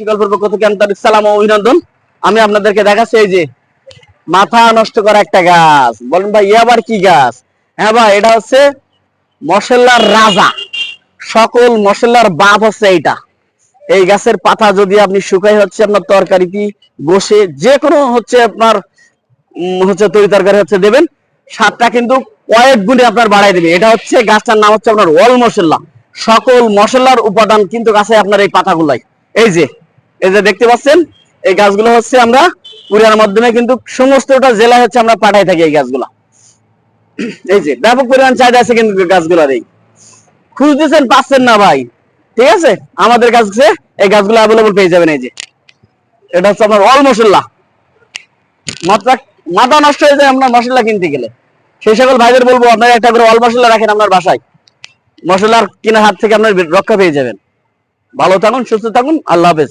গল্পের পক্ষ থেকে আন্তরিক সালাম ও অভিনন্দন। আমি আপনাদেরকে দেখাচ্ছি এই যে মাথা নষ্ট করা একটা গাছ। বলেন ভাই আবার কি গাছ? হ্যাঁ ভাই, এটা হচ্ছে মশলার রাজা, সকল মশলার বাপ হচ্ছে এইটা। এই গাছের পাতা যদি আপনি শুকাই হচ্ছে আপনার তরকারিতে বসে যে কোনো হচ্ছে আপনার হচ্ছে তরি তরকারি হচ্ছে দেবেন, স্বাদটা কিন্তু কয়েক গুণে আপনার বাড়াই দেবে। এটা হচ্ছে গাছটার নাম হচ্ছে আপনার ওল মশলা। সকল মশলার উপাদান কিন্তু গাছে আপনার এই পাতাগুলাই। এই যে দেখতে পাচ্ছেন, এই গাছগুলো হচ্ছে আমরা কুরিয়ার মাধ্যমে কিন্তু সমস্তটা জেলায় হচ্ছে আমরা পাঠাই থাকি এই গাছগুলা। এই যে ব্যাপক পরিমাণ চাহিদা আছে কিন্তু গাছগুলার। এই খুঁজতেছেন পাচ্ছেন না ভাই, ঠিক আছে, আমাদের কাছে এই গাছগুলো অ্যাভেলেবল পেয়ে যাবেন। এই যে এটা হচ্ছে আপনার অল মশলা। মাথা নষ্ট হয়ে যায় আপনার মশলা কিনতে গেলে। সেই সকল ভাইদের বলবো আপনারা একটা করে অল মশলা রাখেন আপনার বাসায়, মশলার কিনা হাত থেকে আপনার রক্ষা পেয়ে যাবেন। ভালো থাকুন, সুস্থ থাকুন, আল্লাহ হাফেজ।